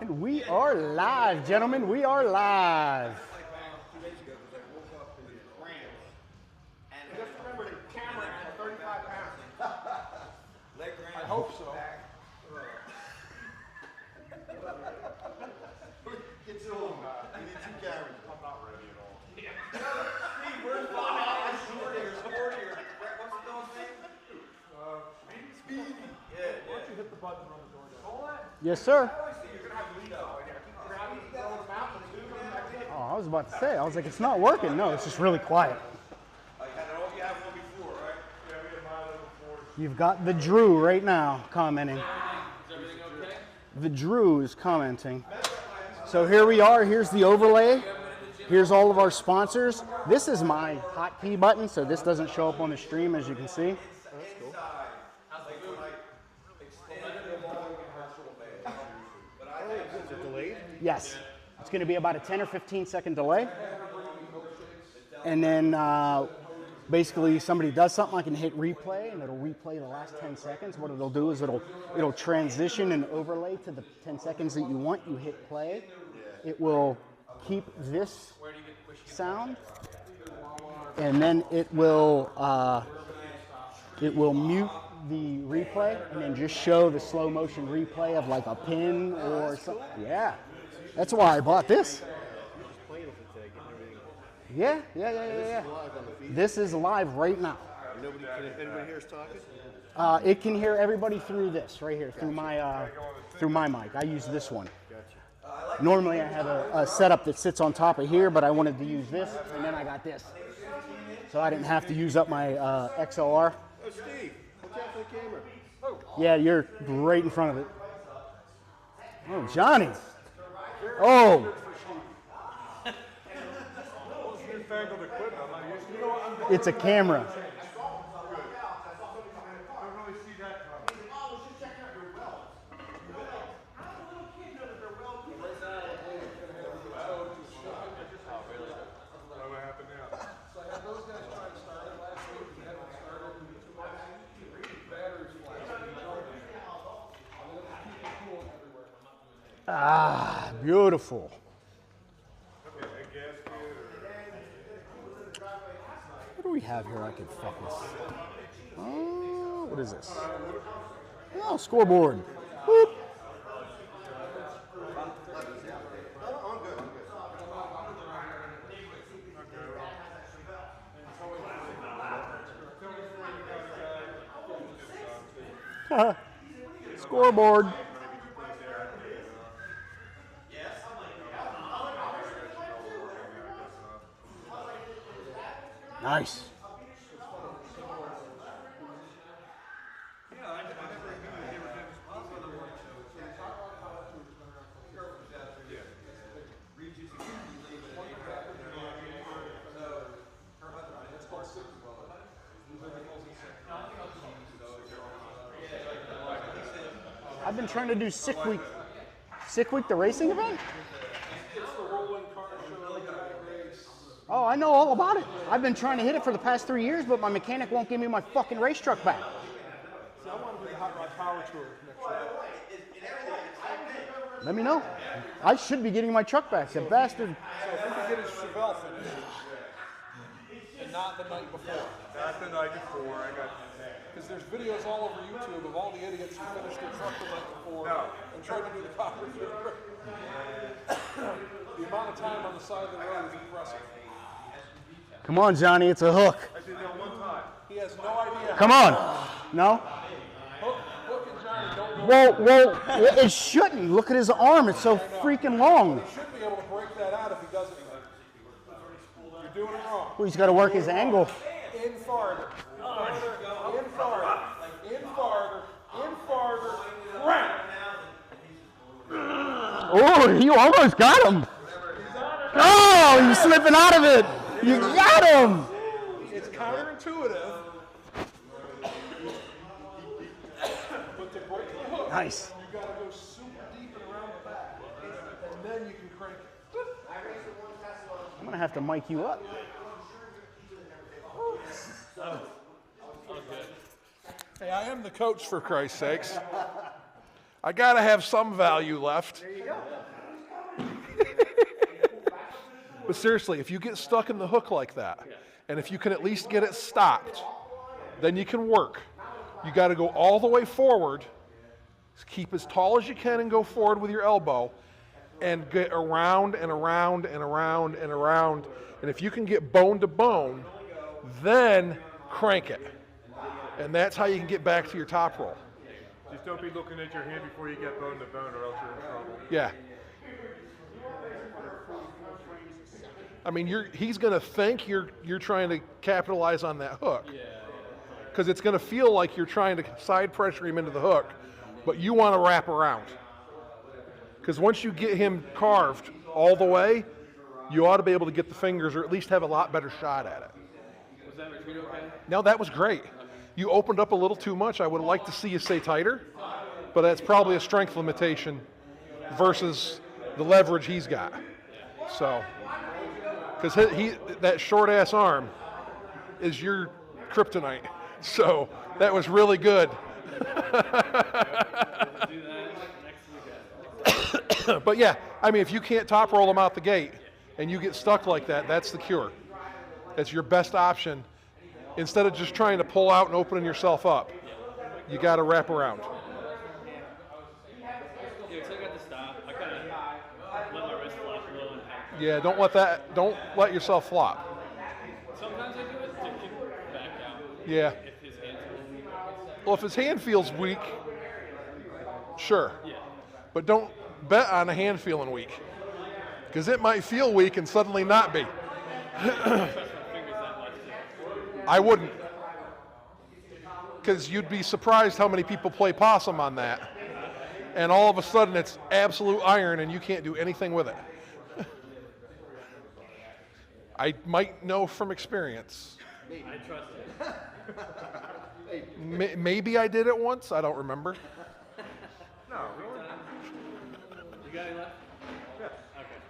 And we are live, gentlemen. We are live. 2 days ago, because I woke up with cramps. And just remember the camera at 35 pounds. Leg cramps. I hope so. Get to him. We need 2 cameras. I'm not ready at all. Steve, where's the sportier? What's the dog's name? Speedy. Yeah. Why don't you hit the button and run the door down? Yes, sir. You're going to have lead out. Oh, I was about to say, I was like, it's not working. No, it's just really quiet. You had one before, right? Yeah, we had mine before. You've got the Drew right now commenting. Is everything okay? The Drew is commenting. So here we are. Here's the overlay. Here's all of our sponsors. This is my hotkey button, so this doesn't show up on the stream, as you can see. That's cool. Is it delayed? Yes. It's going to be about a 10 or 15 second delay. And then basically somebody does something, I can hit replay, and it'll replay the last 10 seconds. What it'll do is it'll transition and overlay to the 10 seconds that you want. You hit play. It will keep this sound, and then it will mute the replay, and then just show the slow motion replay of like a pin or something. Yeah, that's why I bought this. Yeah. This is live right now. Anybody here is talking? It can hear everybody through this right here, through my mic. I use this one. Normally I have a setup that sits on top of here, but I wanted to use this, and then I got this. So I didn't have to use up my XLR. Oh, Steve, watch out for the camera. Oh. Yeah, you're right in front of it. Oh, Johnny. Oh. It's a camera. Ah, beautiful. What do we have here I can fuck with? Oh, what is this? Oh, scoreboard. Whoop. Scoreboard. Nice. I've been trying to do Sick Week, the racing event? Oh, I know all about it. I've been trying to hit it for the past 3 years, but my mechanic won't give me my fucking race truck back. So I want to do the Hot Rod Power Tour next year. Let me know. I should be getting my truck back. That bastard. So if we could get his Chevelle finished, and not the night before. Not the night before. I got. Because there's videos all over YouTube of all the idiots who finished their truck the night before and tried to do the power tour. The amount of time on the side of the road is impressive. Come on, Johnny. It's a hook. I did that one time. He has no idea. Come on. No? Hook and Johnny don't go. Whoa. It shouldn't. Look at his arm. It's so freaking long. He should be able to break that out if he doesn't. You're doing it wrong. Well, he's got to work his angle. In farther. In farther. In farther. In farther. Right. Oh, you almost got him. Oh, he's slipping out of it. You got him. It's counterintuitive. But to break the hook, Nice. you got to go super deep and around the back. And then you can crank it. I'm going to have to mic you up. Hey, I am the coach, for Christ's sakes. I got to have some value left. There you go. But seriously, if you get stuck in the hook like that, and if you can at least get it stopped, then you can work. You got to go all the way forward, keep as tall as you can and go forward with your elbow, and get around and around and around and around. And if you can get bone to bone, then crank it. And that's how you can get back to your top roll. Just don't be looking at your hand before you get bone to bone, or else you're in trouble. Yeah. I mean, he's going to think you're trying to capitalize on that hook. Because it's going to feel like you're trying to side pressure him into the hook, but you want to wrap around. Because once you get him carved all the way, you ought to be able to get the fingers, or at least have a lot better shot at it. Was that retreat okay? No, that was great. You opened up a little too much. I would like to see you stay tighter, but that's probably a strength limitation versus the leverage he's got. So, because that short-ass arm is your kryptonite. So that was really good. But yeah, I mean, if you can't top roll them out the gate and you get stuck like that, that's the cure. That's your best option. Instead of just trying to pull out and opening yourself up, you got to wrap around. Yeah, because I got the stop. I kind of let my wrist flop a little. Yeah, don't let yourself flop. Sometimes I do it to keep back out. Yeah. If his hand's a little weak. Well, if his hand feels weak, sure. Yeah. But don't bet on a hand feeling weak, because it might feel weak and suddenly not be. I wouldn't, because you'd be surprised how many people play possum on that, and all of a sudden it's absolute iron and you can't do anything with it. I might know from experience. I trust it. Maybe I did it once, I don't remember. No, really? You got any left? Yeah. Okay.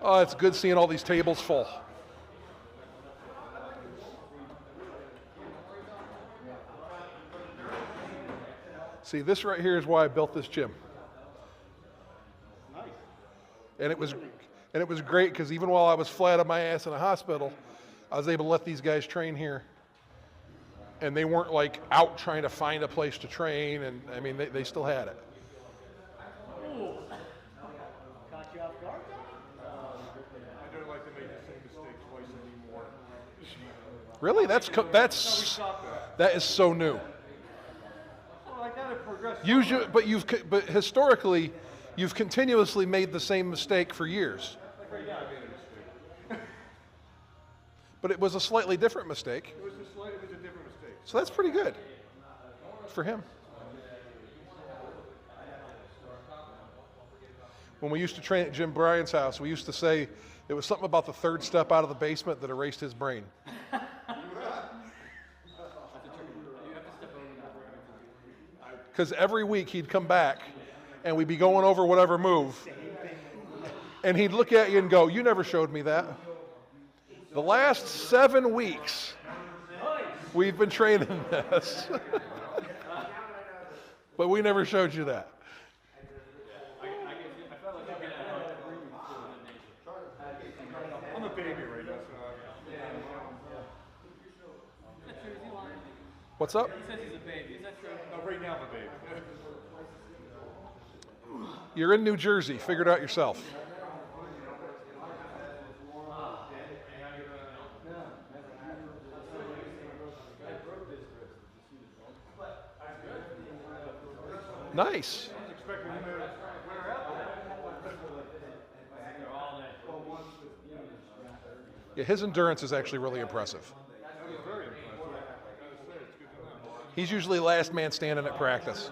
Oh, it's good seeing all these tables full. See, this right here is why I built this gym. Nice. And it was great, because even while I was flat on my ass in a hospital, I was able to let these guys train here. And they weren't like out trying to find a place to train, and I mean, they still had it. Caught you off guard? I don't like to make the same mistake twice anymore. Really? That is so new. Well, I gotta progress. But historically, you've continuously made the same mistake for years. Like right now, I made a mistake. But it was a slightly different mistake. It was a different mistake. So that's pretty good for him. When we used to train at Jim Bryan's house, we used to say it was something about the third step out of the basement that erased his brain. Because every week he'd come back and we'd be going over whatever move, and he'd look at you and go, "You never showed me that. The last 7 weeks we've been training this, but we never showed you that." I'm a baby right now, so What's up? He says he's a baby. Is that true? right now I'm a baby. You're in New Jersey. Figure it out yourself. Nice. Yeah, his endurance is actually really impressive. He's usually last man standing at practice.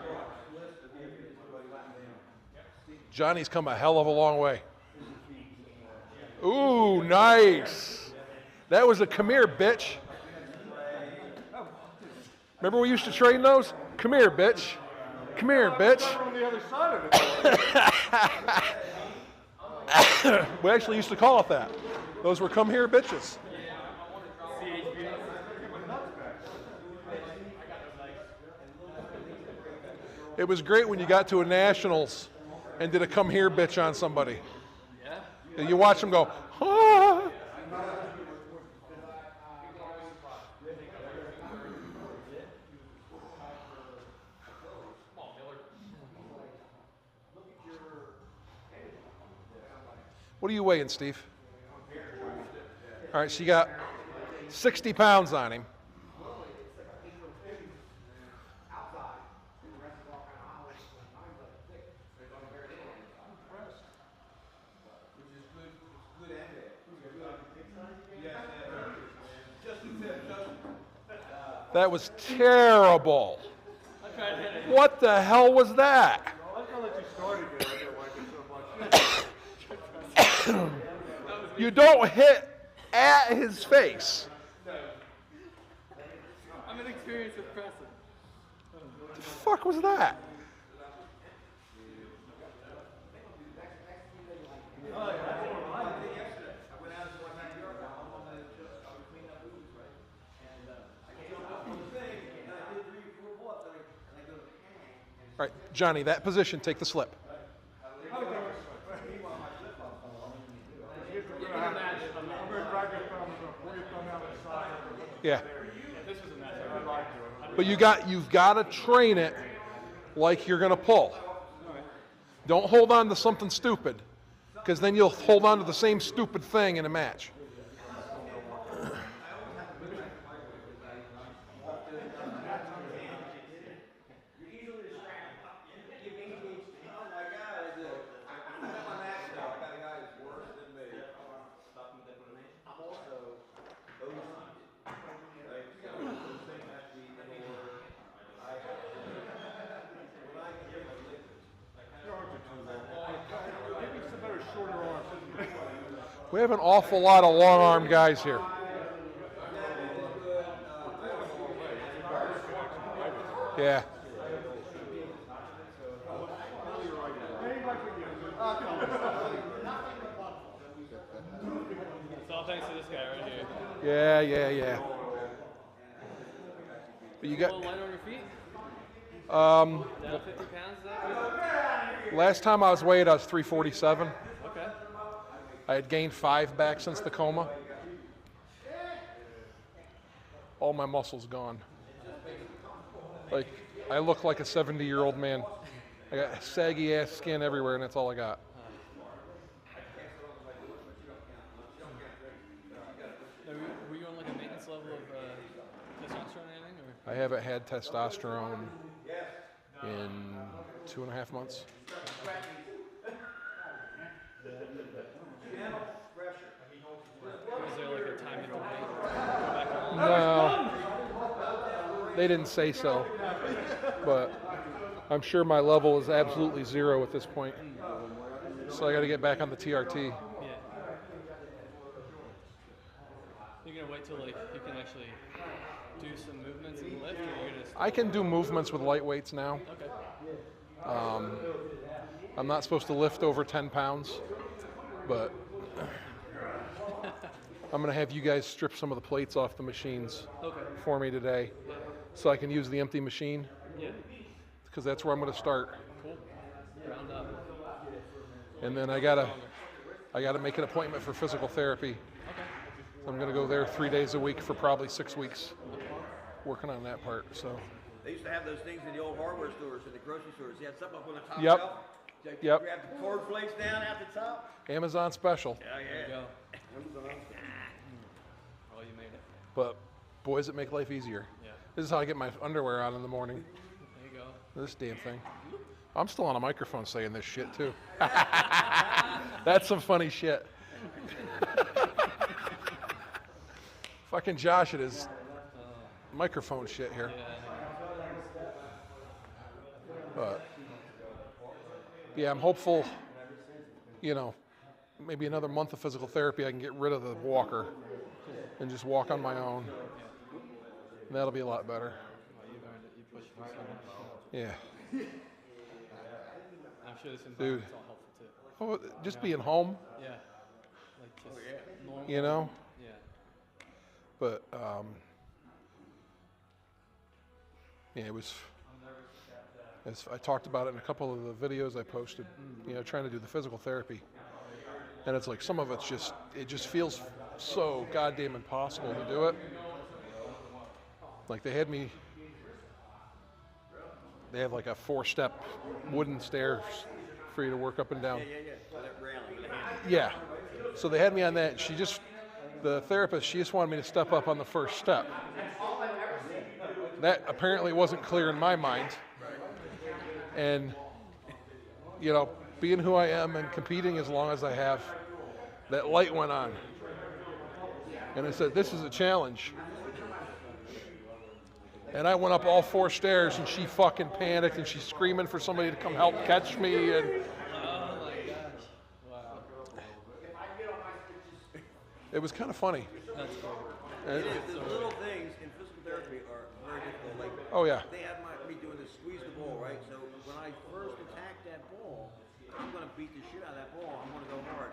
Johnny's come a hell of a long way. Ooh, nice. That was a come here, bitch. Remember we used to train those? Come here, bitch. Come here, bitch. On the other side of it. We actually used to call it that. Those were come here bitches. It was great when you got to a nationals and did a come here bitch on somebody. Yeah? And you watch them go, ah. What are you weighing, Steve? All right, so you got 60 pounds on him. That was terrible. What the hell was that? I was gonna let you start again. I didn't like it so much. You don't hit at his face. I'm an experienced with pressing. What the fuck was that? All right, Johnny, that position, take the slip. I'm gonna drag your thumb and pull your thumb out of the side. Yeah. This was a match. I like it. But you've got to train it like you're going to pull. Don't hold on to something stupid, because then you'll hold on to the same stupid thing in a match. We have an awful lot of long-armed guys here. Yeah. It's all thanks to this guy right here. Yeah. But you got. A little light on your feet? Down 50 pounds, is that good? Last time I was weighed, I was 347. Okay. I had gained 5 back since the coma. All my muscles gone. Like, I look like a 70-year-old man. I got saggy ass skin everywhere, and that's all I got. Now, were you on like a maintenance level of testosterone or anything? Or? I haven't had testosterone in 2.5 months. Was there like a time interval? Go back on? No, they didn't say so, but I'm sure my level is absolutely 0 at this point. So I got to get back on the TRT. Yeah. You're gonna wait till like you can actually do some movements in the lift, or you're gonna? I can do movements with light weights now. Okay. I'm not supposed to lift over 10 pounds, but I'm going to have you guys strip some of the plates off the machines for me today so I can use the empty machine, Yeah. because that's where I'm going to start. Cool. Round up. And then I gotta make an appointment for physical therapy. Okay. I'm going to go there 3 days a week for probably 6 weeks, working on that part. So. They used to have those things in the old hardware stores and the grocery stores. You had something up on the top Yep. shelf. You Yep. grab the cord flakes down at the top. Amazon special. Yeah, There you yeah. go. Oh, you made it. But boys, it make life easier. Yeah. This is how I get my underwear on in the morning. There you go. This damn thing. I'm still on a microphone saying this shit too. That's some funny shit. Fucking Josh at his microphone shit here. But yeah, I'm hopeful, maybe another month of physical therapy, I can get rid of the walker and just walk on my own. And that'll be a lot better. You learned it. You pushed through so much. Yeah. I'm sure this environment's all helpful too. Oh, just being home, Yeah. Like just normal. Yeah. but yeah, it was As I talked about it in a couple of the videos I posted, trying to do the physical therapy. And it's like some of it just feels so goddamn impossible to do it. Like they have like a 4-step wooden stairs for you to work up and down. Yeah. So they had me on that. The therapist, she just wanted me to step up on the first step. That apparently wasn't clear in my mind. And, being who I am and competing as long as I have, that light went on. And I said, this is a challenge. And I went up all 4 stairs and she fucking panicked and she's screaming for somebody to come help catch me. And Oh my gosh. Wow. it was kind of funny. That's cool. It is. The little things in physical therapy are very difficult. Like, Oh, yeah. they had me doing this squeeze the ball, right? So when I first attacked that ball, I'm going to beat the shit out of that ball. I'm going to go hard.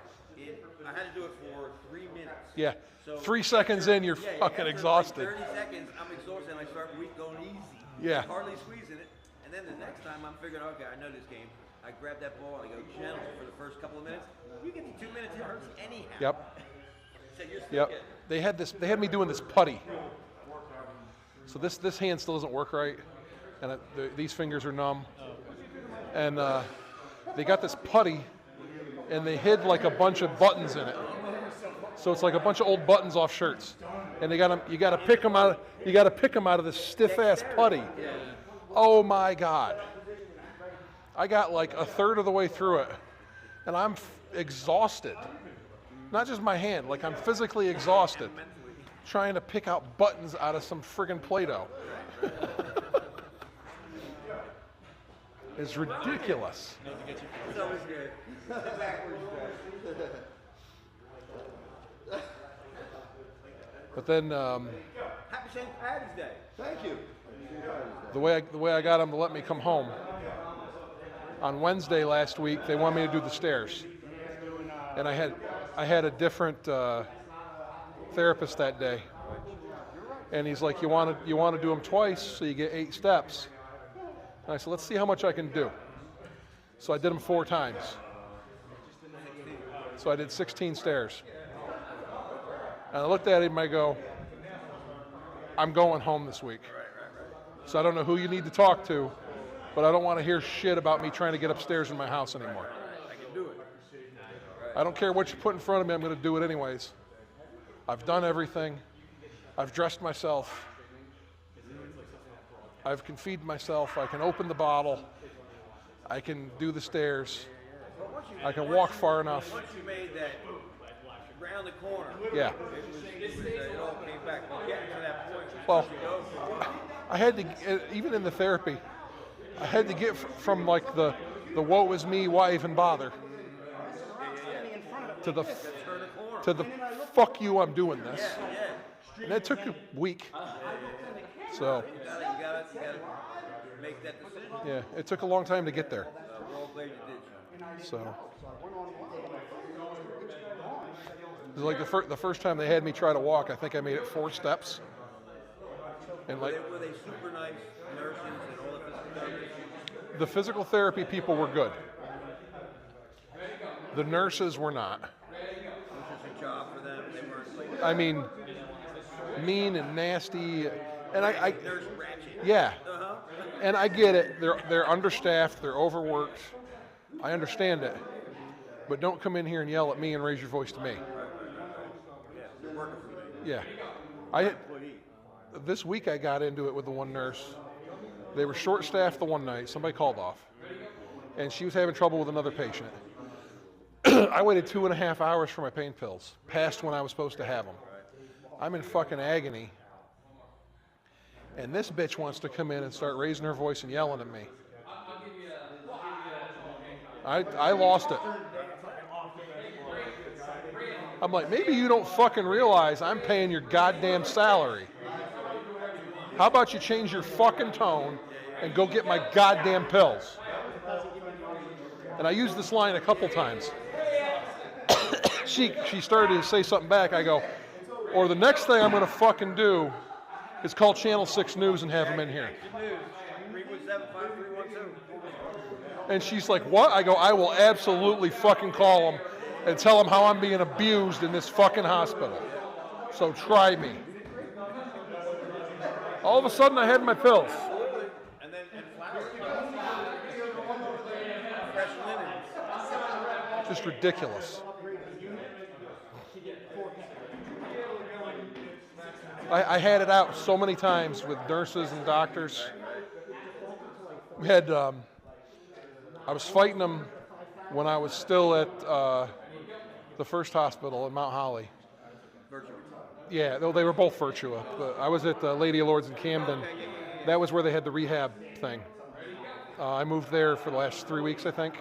I had to do it for 3 minutes. Yeah. So 3 seconds in, you're fucking after exhausted. Like 30 seconds, I'm exhausted, and I start going easy. Yeah. Hardly squeezing it. And then the next time, I'm figuring, okay, I know this game. I grab that ball, and I go gentle for the first couple of minutes. You get to 2 minutes, it hurts anyhow. Yep. So you're still Yep. They had me doing this putty. So this hand still doesn't work right, and these fingers are numb. And they got this putty, and they hid like a bunch of buttons in it. So it's like a bunch of old buttons off shirts, and you got to pick them out. You got to pick them out of this stiff ass putty. Oh my God! I got like a third of the way through it, and I'm exhausted. Not just my hand, like I'm physically exhausted, trying to pick out buttons out of some friggin' Play-Doh. It's ridiculous. It's always good. But then Happy St. Patty's Day. Thank you. the way I got them to let me come home, on Wednesday last week, they wanted me to do the stairs. And I had a different therapist that day. And he's like, you want to do them twice so you get 8 steps. And I said, let's see how much I can do. So I did them 4 times. So I did 16 stairs. And I looked at him and I go, I'm going home this week. So I don't know who you need to talk to, but I don't want to hear shit about me trying to get upstairs in my house anymore. I can do it. I don't care what you put in front of me, I'm going to do it anyways. I've done everything. I've dressed myself. I can feed myself. I can open the bottle. I can do the stairs. I can walk far enough. Once you made that round the corner, Yeah. it all came back. But getting to that point, Well, I had to, even in the therapy, I had to get from like the woe is me, why even bother, to the fuck you, I'm doing this. And that took a week. So, you gotta make that decision. yeah, it took a long time to get there. We're all glad you did. So, it was like the first time they had me try to walk, I think I made it 4 steps. And like Were they super nice nurses and all the physical therapists? the physical therapy people were good. The nurses were not. It was just a job for them. They weren't like I mean, mean and nasty, and I nurse ratchet. yeah, and I get it. They're understaffed. They're overworked. I understand it, but don't come in here and yell at me and raise your voice to me. They're working for me. Yeah, this week I got into it with the one nurse. They were short-staffed the one night. Somebody called off, and she was having trouble with another patient. I waited 2.5 hours for my pain pills, past when I was supposed to have them. I'm in fucking agony. And this bitch wants to come in and start raising her voice and yelling at me. I lost it. I'm like, maybe you don't fucking realize I'm paying your goddamn salary. How about you change your fucking tone and go get my goddamn pills? And I used this line a couple times. She started to say something back. I go, or the next thing I'm going to fucking do is call Channel 6 News and have them in here. Good news. 317-5312. And she's like, what? I go, I will absolutely fucking call them and tell them how I'm being abused in this fucking hospital. So try me. All of a sudden, I had my pills. Absolutely. And then flowers. Fresh linens. Just ridiculous. I had it out so many times with nurses and doctors. We had, I was fighting them when I was still at the first hospital in Mount Holly. Yeah, they were both Virtua. But I was at Lady of Lords in Camden. That was where they had the rehab thing. I moved there for the last 3 weeks, I think.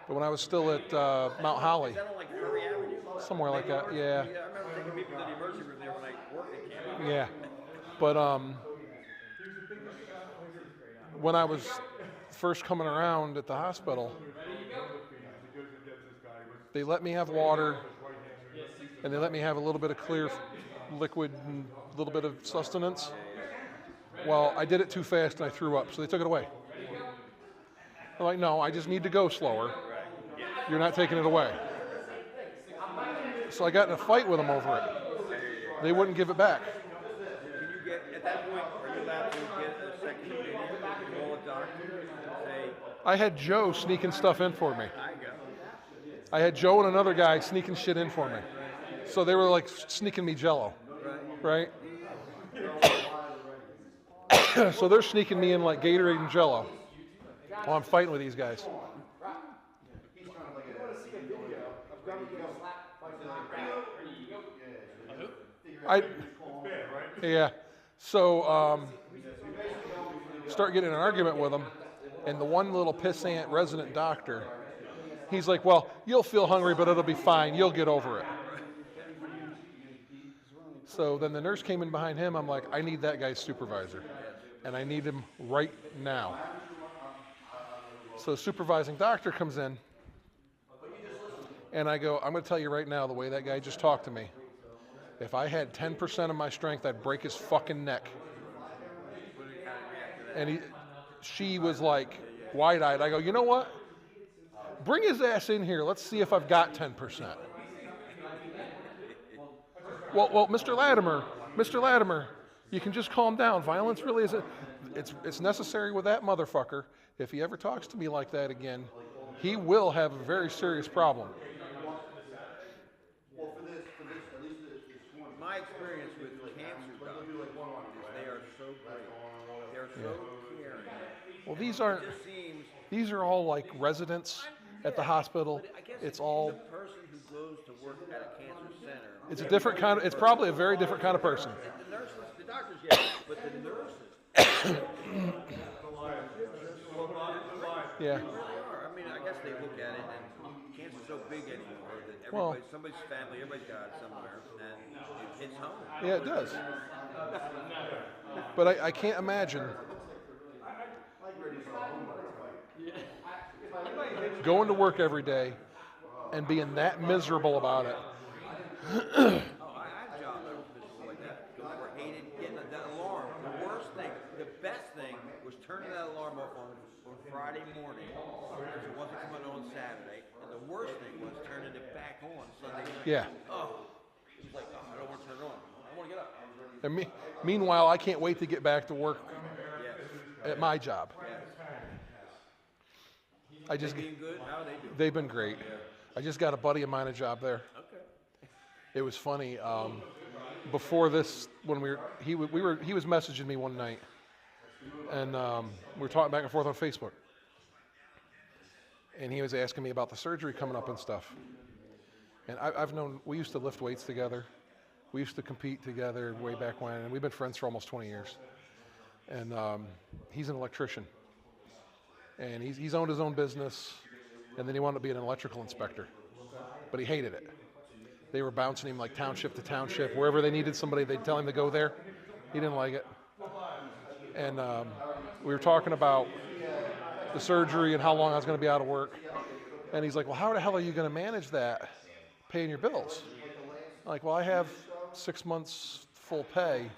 But when I was still at Mount Holly, Is that on like Curry Avenue? somewhere like that, yeah. Yeah, I remember taking people to the emergency room there when I worked at Camden. Yeah, but when I was first coming around at the hospital, they let me have water, and they let me have a little bit of clear liquid and a little bit of sustenance. Well, I did it too fast and I threw up, so they took it away. I'm like, no, I just need to go slower. You're not taking it away. So I got in a fight with them over it. They wouldn't give it back. Can you get, at that point, are you allowed to get a second opinion and call a doctor and say, I had Joe sneaking stuff in for me. I go. I had Joe and another guy sneaking shit in for me. So they were like sneaking me Jello, right? So they're sneaking me in like Gatorade and Jello while I'm fighting with these guys. Yeah. So start getting in an argument with them, and the one little pissant resident doctor, he's like, well, you'll feel hungry, but it'll be fine. You'll get over it. So then the nurse came in behind him. I'm like, I need that guy's supervisor, and I need him right now. So the supervising doctor comes in, and I go, I'm going to tell you right now, the way that guy just talked to me, if I had 10% of my strength, I'd break his fucking neck. And she was like wide-eyed. I go, you know what? Bring his ass in here. Let's see if I've got 10%. Well, Mr. Lattimer, you can just calm down. Violence really isn't. It's necessary with that motherfucker. If he ever talks to me like that again, he will have a very serious problem. My experience with cancer doctors is they are so great. They're so caring. Well, It just seems. these are all like residents at the hospital. But I guess It's all. the person who goes to work at a cancer center. It's a different kind of. It's probably a very different kind of person. The nurses, the doctors, yes, but the nurses. Yeah. They really are. I mean, I guess they look at it, and cancer's so big anymore that Well- somebody's family, everybody's got it somewhere, and it hits home. Yeah, it does. But I can't imagine going to work every day and being that miserable about it. Oh, I had jobs that were miserable like that. Because they were hated getting that alarm. The worst thing, the best thing was turning that alarm off on Friday morning because it wasn't coming on Saturday. And the worst thing was turning it back on Sunday night. Yeah. Oh, it was like, oh, I don't want to turn it on. I want to get up. And meanwhile, I can't wait to get back to work Yes. at my job. I just. Being good, how are they doing? They've been great. I just got a buddy of mine a job there. Okay. It was funny. Before this, when he was messaging me one night, and we were talking back and forth on Facebook, and he was asking me about the surgery coming up and stuff. And I've known, we used to lift weights together. We used to compete together way back when, and we've been friends for almost 20 years. And he's an electrician, and he's owned his own business, and then he wanted to be an electrical inspector, but he hated it. They were bouncing him like township to township. Wherever they needed somebody, they'd tell him to go there. He didn't like it. And we were talking about the surgery and how long I was going to be out of work. And he's like, well, how the hell are you going to manage that, paying your bills? I'm like, well, I have 6 months full pay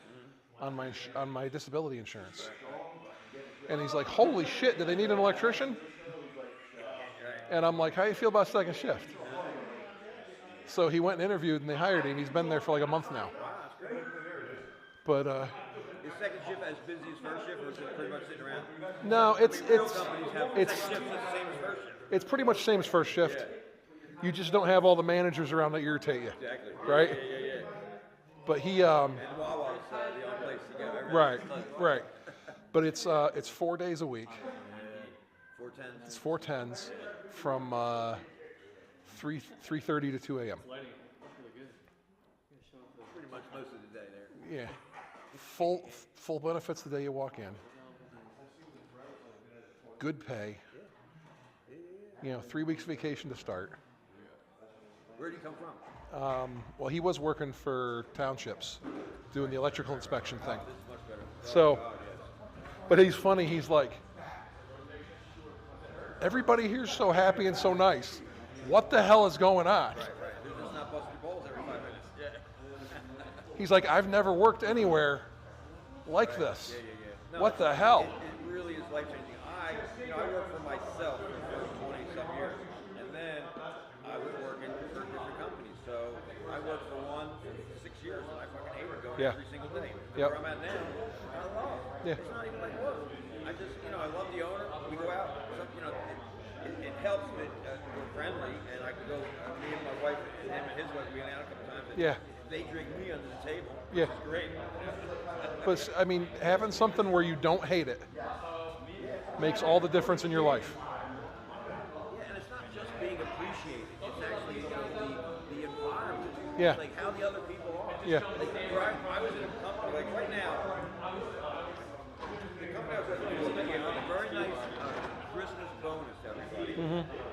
on my disability insurance. And he's like, holy shit, do they need an electrician? And I'm like, how do you feel about second shift? So he went and interviewed, and they hired him. He's been there for like a month now. Wow, that's great. But Is second shift as busy as first shift, or is it pretty much sitting around? no, Real companies have it's second shift that's the same as first shift. it's pretty much the same as first shift. You just don't have all the managers around that irritate you. Exactly. Right? Yeah. But he And Wawa's the only place you go. right. But it's 4 days a week. 410s. It's 410s from 3:30 to 2 a.m. Lighting. That's really good. Pretty much most of the day there. Yeah. Full benefits the day you walk in. Good pay. 3 weeks vacation to start. Where do you come from? Well, he was working for townships, doing the electrical inspection thing. This is much better. So, but he's funny. He's like, everybody here's so happy and so nice. What the hell is going on? Right. They're just not busting your balls every 5 minutes. Yeah. He's like, I've never worked anywhere like this. No, What the hell? It really is life changing. I worked for myself for 20-some years, and then I was working for different companies. So I worked for one for 6 years, and I fucking hated going every single day. Yep. Where I'm at now, I love. Yeah. It's not even like work. I just, I love the owner. We go out. It helps me. We're friendly, and I can go. Me and my wife, and him and his wife, we went out a couple times. And Yeah. They drink me under the table. Yeah. It's great. But I mean, having something where you don't hate it makes all the difference in your life. Yeah, and it's not just being appreciated. It's actually the environment. Yeah. Like how the other people are. Yeah. Like, I was in a company, like right now, the company I was working for, they gave a very nice Christmas bonus to everybody.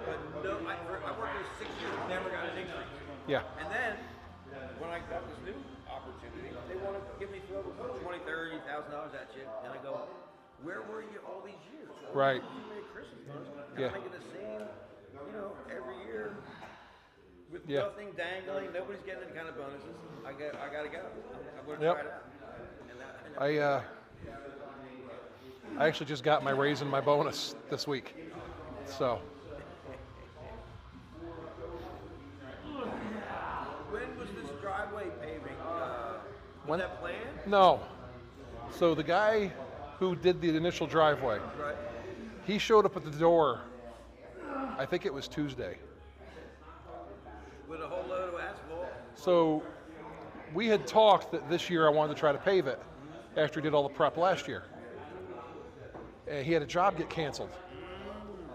But no, I worked there 6 years, never got an increase. Yeah. And then, when I got this new opportunity, they want to give me $20,000, $30,000 at you, and I go, where were you all these years? Right. You made Christmas bonus. Yeah. I'm making the same, every year with Yeah. nothing dangling. Nobody's getting any kind of bonuses. I gotta go. I'm gonna Yep. try it out. I actually just got my raise and my bonus this week. So When was this driveway paving? Was that planned? no. So the guy who did the initial driveway, Right. he showed up at the door. I think it was Tuesday. With a whole load of asphalt. So we had talked that this year I wanted to try to pave it after he did all the prep last year. And he had a job get canceled.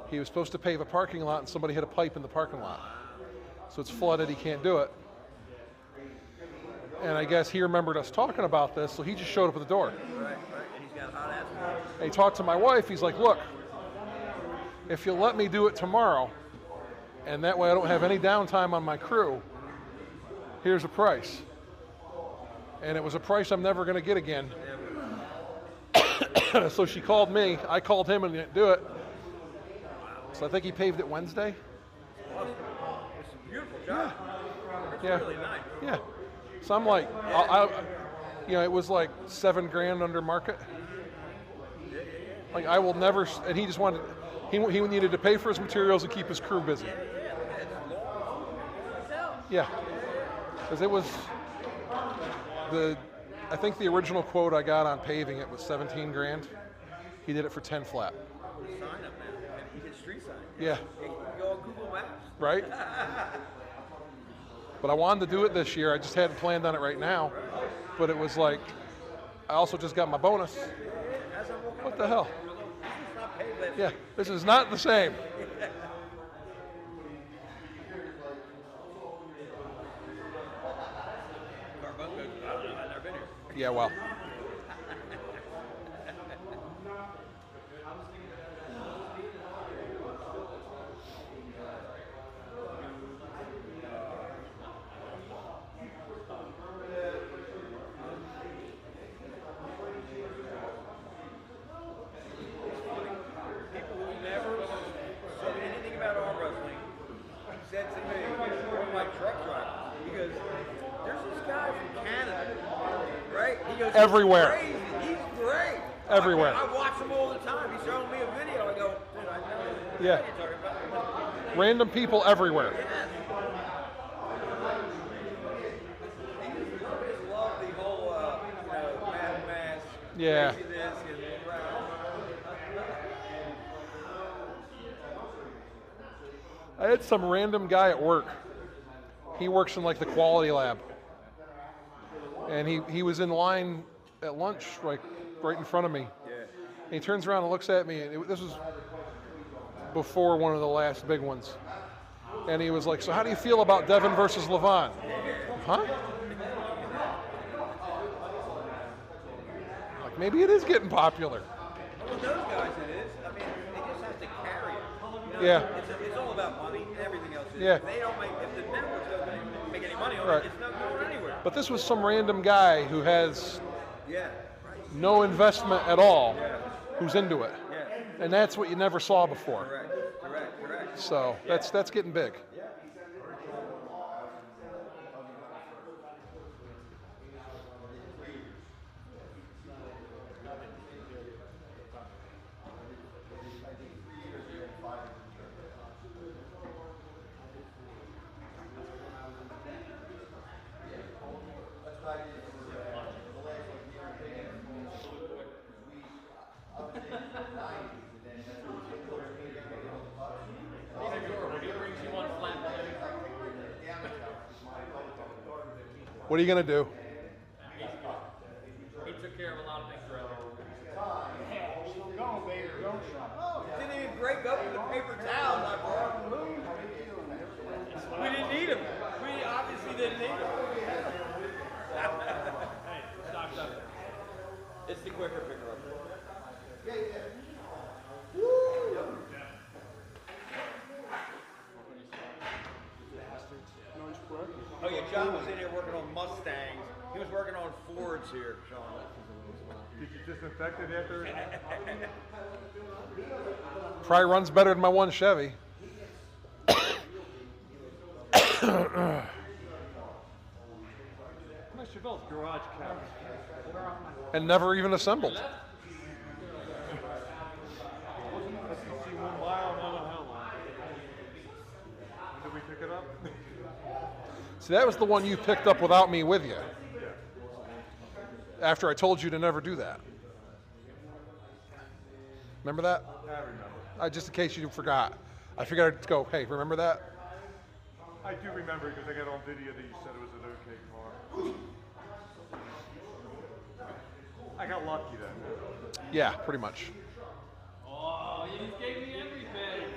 He was supposed to pave a parking lot and somebody hit a pipe in the parking lot. So it's flooded, he can't do it. And I guess he remembered us talking about this, so he just showed up at the door. Right. And he's got hot asphalt. And he talked to my wife, he's like, look, if you'll let me do it tomorrow, and that way I don't have any downtime on my crew, here's a price. And it was a price I'm never gonna get again. So she called me, I called him and didn't do it. So I think he paved it Wednesday. Awesome. It's a beautiful job. It's Yeah. really nice. Yeah. So I'm like, it was like $7,000 under market. Like I will never, and he just wanted, he needed to pay for his materials and keep his crew busy. Yeah. Because it was, I think the original quote I got on paving it was $17,000. He did it for 10 flat. Put a sign up now. You get street sign. Yeah. You can go on Google Maps. Right? But I wanted to do it this year. I just hadn't planned on it right now. But it was like, I also just got my bonus. As I'm walking What the hell? It's not paved last Yeah, this is not the same. Carbuncle. I don't know. I've never been here. Yeah, well. People who never said anything about arm wrestling said to me, one of my truck drivers, he goes, there's this guy from Canada, right? He goes, Everywhere. He's crazy. He's great. everywhere. I watch them all the time. He's showing me a video. I go, dude, I know what Yeah. you're talking about. Random people everywhere. He just love the whole, Mad Max, Yeah. crazy this, and I had some random guy at work. He works in like the quality lab. And he was in line at lunch right in front of me. yeah. And he turns around and looks at me. And this was before one of the last big ones. And he was like, so how do you feel about Devin versus Levon? Huh? Like, maybe it is getting popular. Well, those guys it is. I mean, they just have to carry it. Yeah. It's all about money and everything else. Yeah. If they don't make, if the networks don't make any money on Right. it, it's not going anywhere. But this was some random guy who has Yeah. no investment at all, who's into it. Yeah. And that's what you never saw before. Correct. So that's getting big. What are you going to do? He took care of a lot of things earlier. Didn't even break open the paper towels I brought. We didn't need them. We obviously didn't need them. Hey, stocked up. It's the quicker picker up. Oh yeah, John was in here working on Mustangs. He was working on Fords here, Sean. Did you disinfect it after? Probably runs better than my one Chevy. My Chevelle's garage cabinet. And never even assembled. Let's see 1 mile, I don't know how long. When did we pick it up? See, that was the one you picked up without me with you. After I told you to never do that. Remember that? I remember. Just in case you forgot. I figured I'd go, hey, remember that? I do remember because I got on video that you said it was an okay car. I got lucky then. Yeah, pretty much. Oh, you just gave me everything.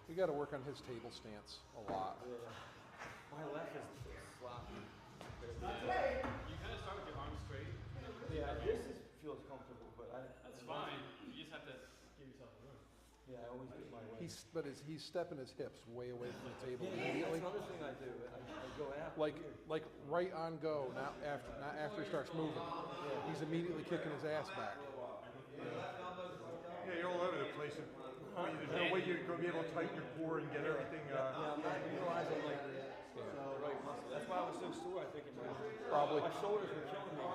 We got to work on his table stance a lot. My left is sloppy. You kind of start with your arms straight. Yeah, feels comfortable, but That's fine. You just have to give yourself room. I always get my way. He's stepping his hips way away from the table That's immediately. another thing I do. I go after. Like right on go, not after he starts moving. He's immediately kicking his ass back. Yeah, you're all over the place. There's no way you're going to be able to tighten your core and get everything. I'm not realizing like right muscle. That's why I was so sore. I think Probably. my shoulders were killing me.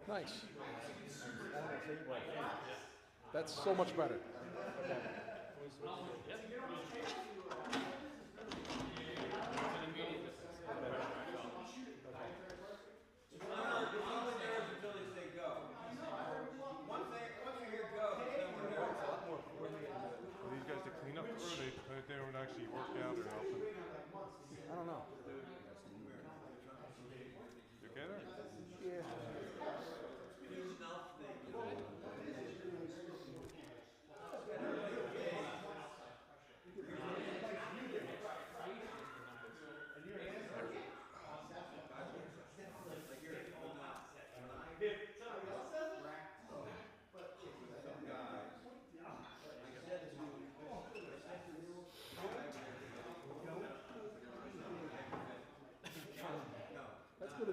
Nice. That's so much better. These guys to clean up, or they don't actually work out or nothing. I don't know.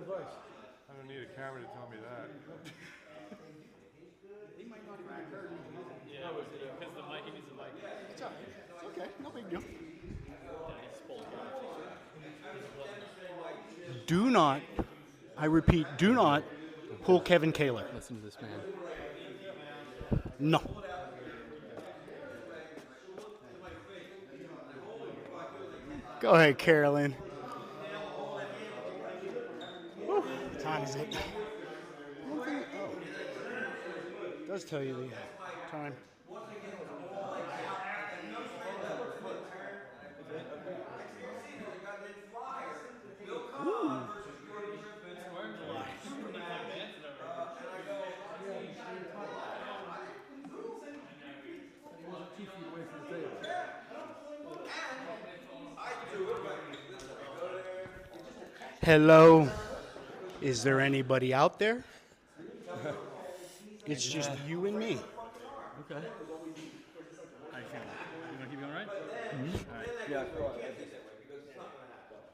advice. I don't need a camera to tell me that. Yeah, because the mic, he needs the mic. It's all right. It's okay. No big deal. Do not, I repeat, do not pull Kevin Kaler. Listen to this man. No. Go ahead, Carolyn. Whew, what time is it? Oh, it does tell you the time. Ooh. Hello. Is there anybody out there? It's just you and me. Okay. How you feeling? You gonna keep going, right? All right. Yeah, I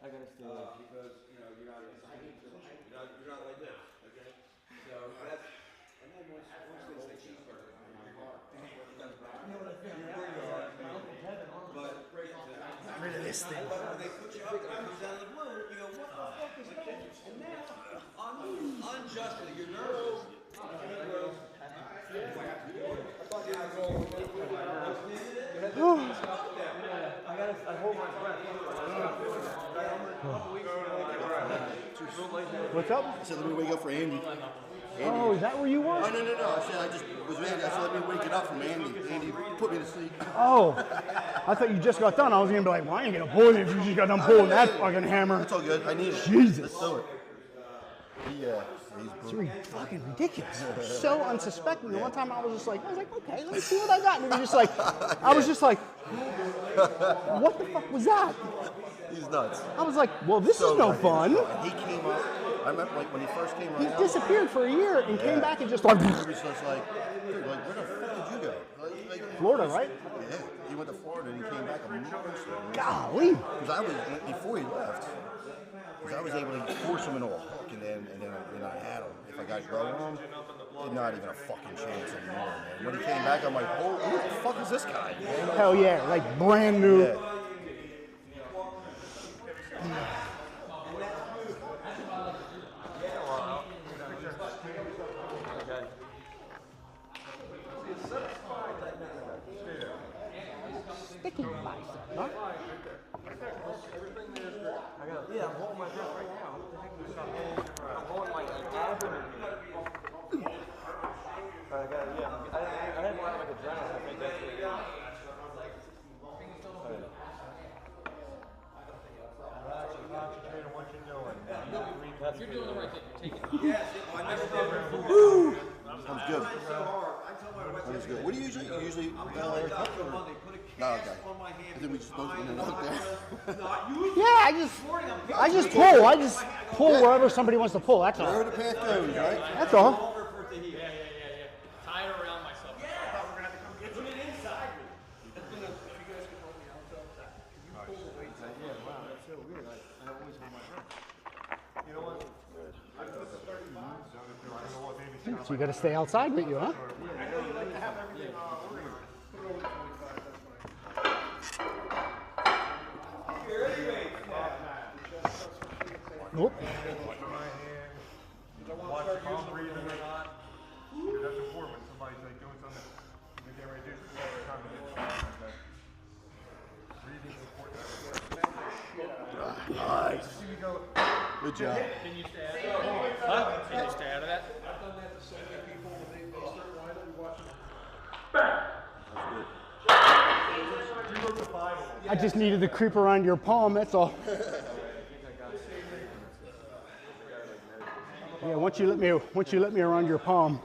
gotta stay because you're not like this, okay? So that's and then once they say start Get rid of this thing. when they put you up and it comes out of the blue, you go, what the fuck is going on? And now unjustly, you're nervous. I hold my breath. What's up? I said, let me wake up for Andy. Oh, is that where you Oh, were? no. I said, I just was Andy. I said, let me wake it up from Andy. Andy put me to sleep. Oh, I thought you just got done. I was gonna be like, well, I ain't gonna pull you if you just got done pulling that fucking hammer. That's all good. I need it. Jesus. Let's do it. It's fucking ridiculous. So unsuspecting. The one time I was like, okay, let me see what I got. And it was just like, I was just like, what the fuck was that? He's nuts. I was like, well, this is no fun. He came up. I remember like when he first came He around. disappeared for a year and came back and just like, He was just like, dude, like, where the fuck did you go? Like, Florida, right? Yeah. He went to Florida and he came back a monster. Golly. Because I was, before he left, because I was able to force him into a hook and then I had him. If I got going on him, not even a fucking chance anymore, man. When he came back, I'm like, oh, who the fuck is this guy? Man? Hell yeah, like brand new. Yeah. Sticky bicep, huh? Yeah, I'm holding my breath right now. What the heck is that? I'm holding my abdomen. I had more like adrenaline. I think that's what it is. Concentrate on what you're doing. You're doing the right thing. You're taking it. Yes, I never did. Woo! Sounds good. That was good. What do you usually Monday, put a No, cast okay. on my hand. I think we just both went in out there. Yeah, I just pull. I just pull wherever somebody wants to pull. That's all. Wherever the path goes, right? That's all. Yeah. Tie it around myself. Put it inside me. You know what? I put the 30 pounds down if I don't know what maybe. So you got to stay outside with you, huh? Nope. Watch if I'm breathing or not. Because that's important when somebody's like doing something. You get ready to do something. Time to do breathing is important. Nice. Good job. Can you stay out of that? Huh? Can you stay out of that? I just needed to creep around your palm. That's all. Yeah, once you let me around your palm.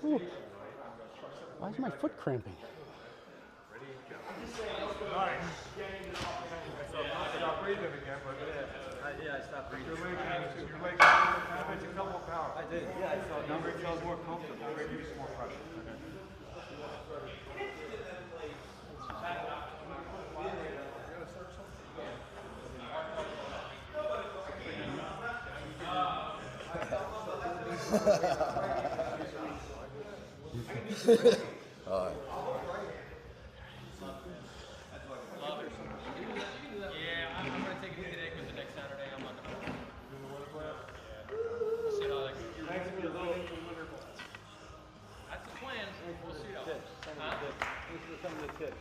Ooh. Why is my foot cramping? Nice. I stopped breathing again, but Yeah, I stopped breathing. your legs have a couple of power. I did. Yeah, I felt number feels more comfortable. Use more pressure. All right. Yeah, I'm gonna take it today because the next Saturday I'm on the phone. See how that goes. Thanks for the Winterblast. That's the plan. We'll see though. Huh?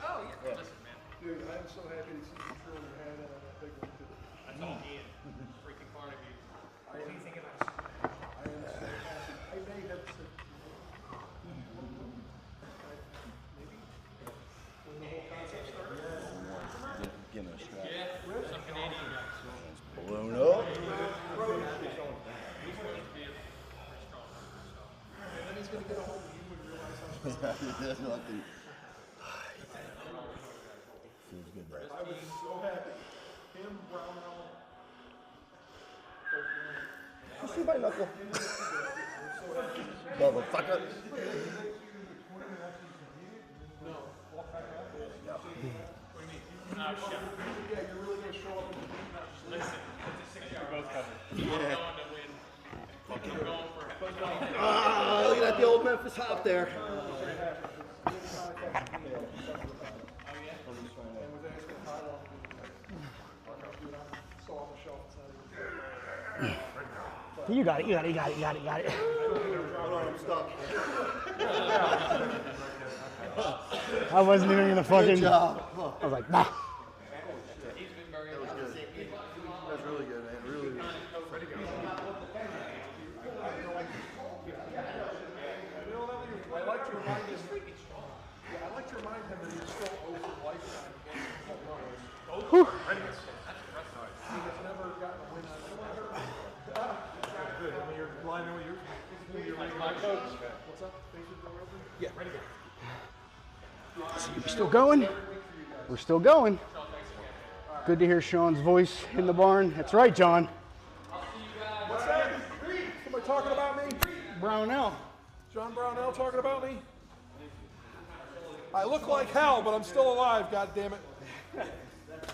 Oh yeah. Listen, man. Dude, I'm so happy to see you throw your hand in on that big one too. That's all Ian. Freaking Carnegie. What do you think of us? I am so happy. I may have to. Maybe when the whole concept started. Give him a strap. Yeah. Some Canadian guys. Balloon up. And then he's gonna get a hold of you and realize how That's nothing. Feels good, bro. I was so happy. Him, Brownell. You see my knuckle? Motherfucker. Yeah, you're really gonna show up. Listen, we're both covered. I'm going to win. Fucking going for Ah, look at that, the old Memphis hop there. You got it, you got it, you got it, you got it, you got it. I'm stuck. I wasn't even gonna fucking. Good job. I was like, nah. That's really good, man. Really good. I like to remind him. Yeah, I like to remind him that he's still over lifetime against home runs. Whew. He has never gotten a win on it. Good. I mean, you're lining with your coach. What's up? Things are going over? Yeah, ready to go. We're still going. We're still going. Good to hear Sean's voice in the barn. That's right, John. What's that? Somebody talking about me? Brownell. John Brownell talking about me? I look like hell, but I'm still alive, God damn it.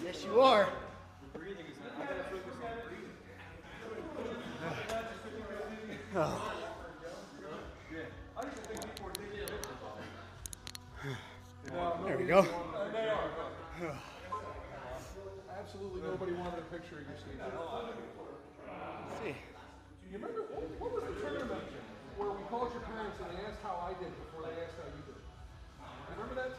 Yes, you are. There we go. Absolutely nobody wanted a picture of you, Steve. See. You remember, what was the tournament where we called your parents and they asked how I did before they asked how you did? Remember that?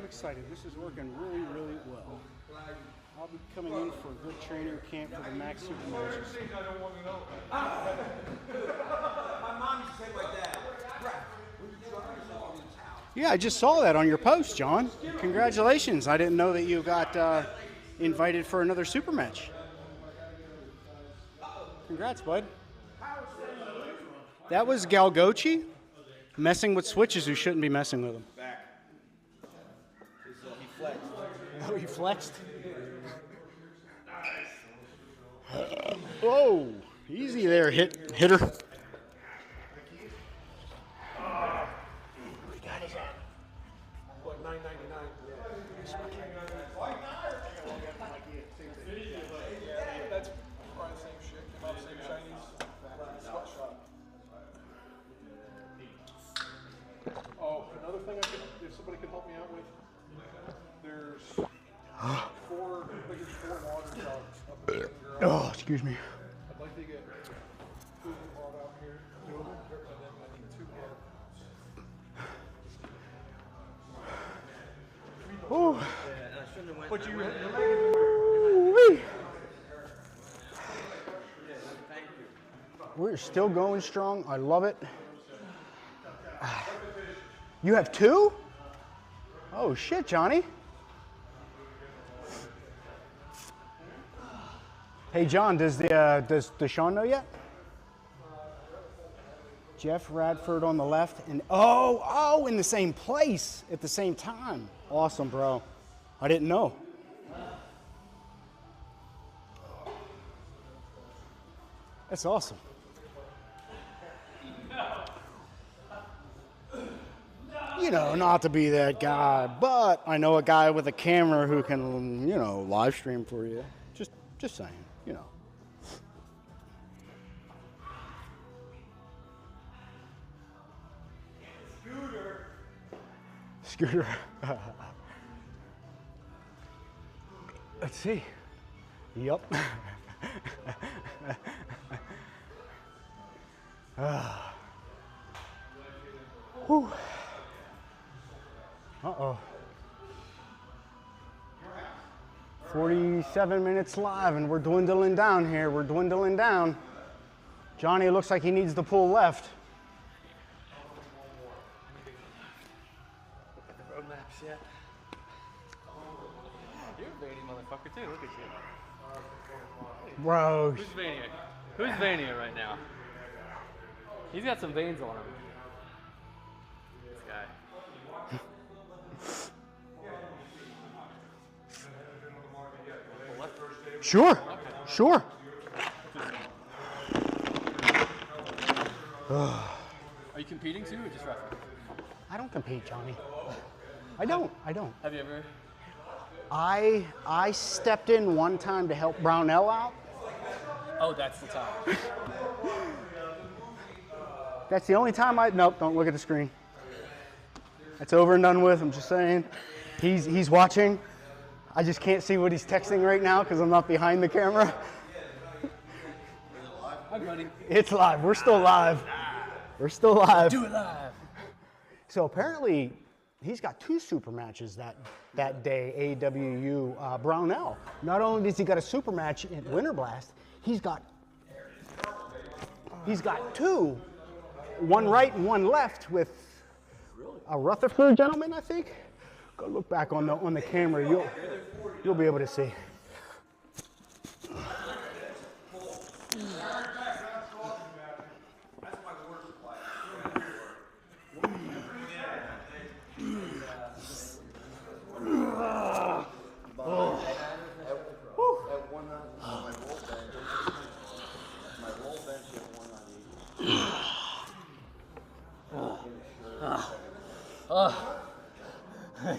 Excited. This is working really, really well. I'll be coming in for a good training camp for the Max Super Matches. My mom used to say like that. Yeah, I just saw that on your post, John. Congratulations. I didn't know that you got invited for another super match. Congrats, bud. That was Galgochi messing with switches who shouldn't be messing with them. Back. He flexed. Oh, he flexed. Whoa, easy there, hitter. What, $9.99? That's probably the same shit. Came out the same Chinese sweatshop. Oh, another thing if somebody could help me out with, there's four water jugs up in the garage. Oh, excuse me. I'd like to get two of them brought out here, two of them, and then I need two more. Ooh. But you Ooh-wee. We're still going strong. I love it. You have two? Oh shit, Johnny. Hey John, does Sean know yet? Jeff Radford on the left, and oh, in the same place at the same time. Awesome, bro. I didn't know. That's awesome. You know, not to be that guy, but I know a guy with a camera who can, you know, live stream for you. Just saying, you know. Scooter. Let's see. Yep. Whew. Uh-oh. 47 minutes live, and we're dwindling down here. We're dwindling down. Johnny looks like he needs to pull left. Road maps, yeah. You're a veiny motherfucker too. Look at you. Bro. Who's veinier? Who's veinier right now? He's got some veins on him. This guy. Sure. Sure. Are you competing too, or just wrestling? I don't compete, Johnny. I don't. Have you ever? I stepped in one time to help Brownell out. Oh, that's the time. That's the only time nope, don't look at the screen. That's over and done with, I'm just saying. He's watching. I just can't see what he's texting right now because I'm not behind the camera. Hi, buddy. It's live, we're still live. We're still live. Do it live. So apparently, he's got two super matches that day, AWU Brownell. Not only does he got a super match at Winterblast, he's got two, one right and one left with a Rutherford gentleman, I think. Go look back on the camera, you'll be able to see.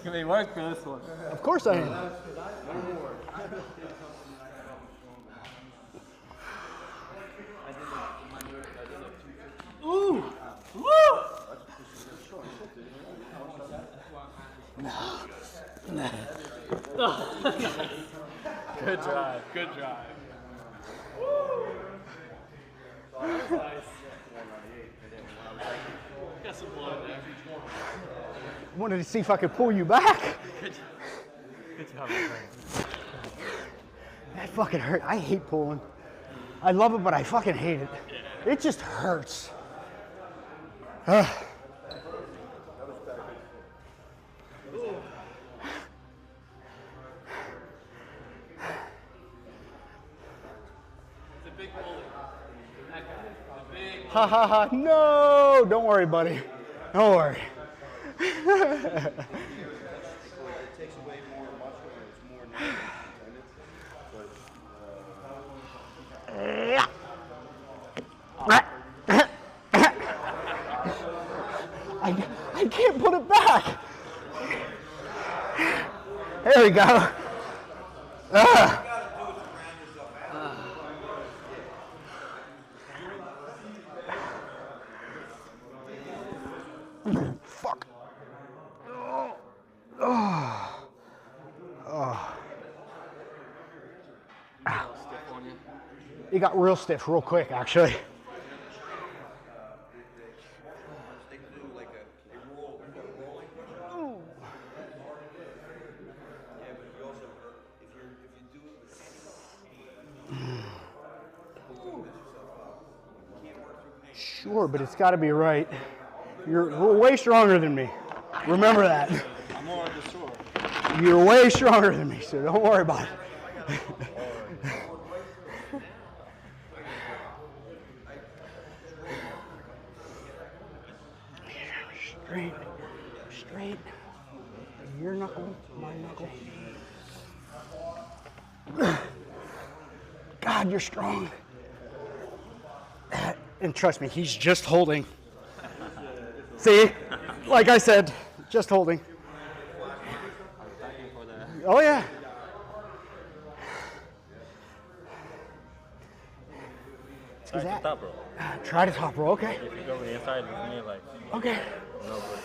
Give me work for this one. Of course I am. Ooh! Woo! Good drive. Good drive. Woo! Nice. Got some blood there. Wanted to see if I could pull you back. Good job, my friend. fucking hurt. I hate pulling. I love it, but I fucking hate it. It just hurts. Ugh. Ha ha ha, no! Don't worry, buddy. Don't worry. It takes away more muscle and it's more I can't put it back. There we go. Fuck. It got real stiff real quick, actually. They do like a rolling. Yeah, but you also, if you do it with Sure, but it's got to be right. You're way stronger than me. Remember that. I'm on the shore. You're way stronger than me, so don't worry about it. Straight. Your knuckle, my knuckle. God, you're strong. And trust me, he's just holding. See? Like I said, just holding. Oh, yeah. Try the top row. Try the top row, okay. If you go on the inside with me, like, Okay. no good.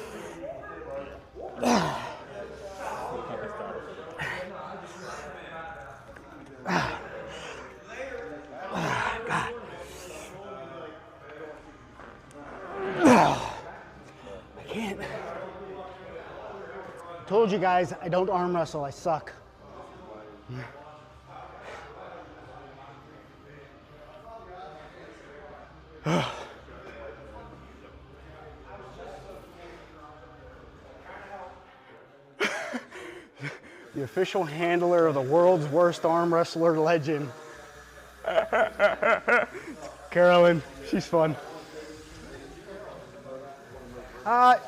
I can't. Told you guys, I don't arm wrestle, I suck. The official handler of the world's worst arm wrestler legend. Carolyn, she's fun.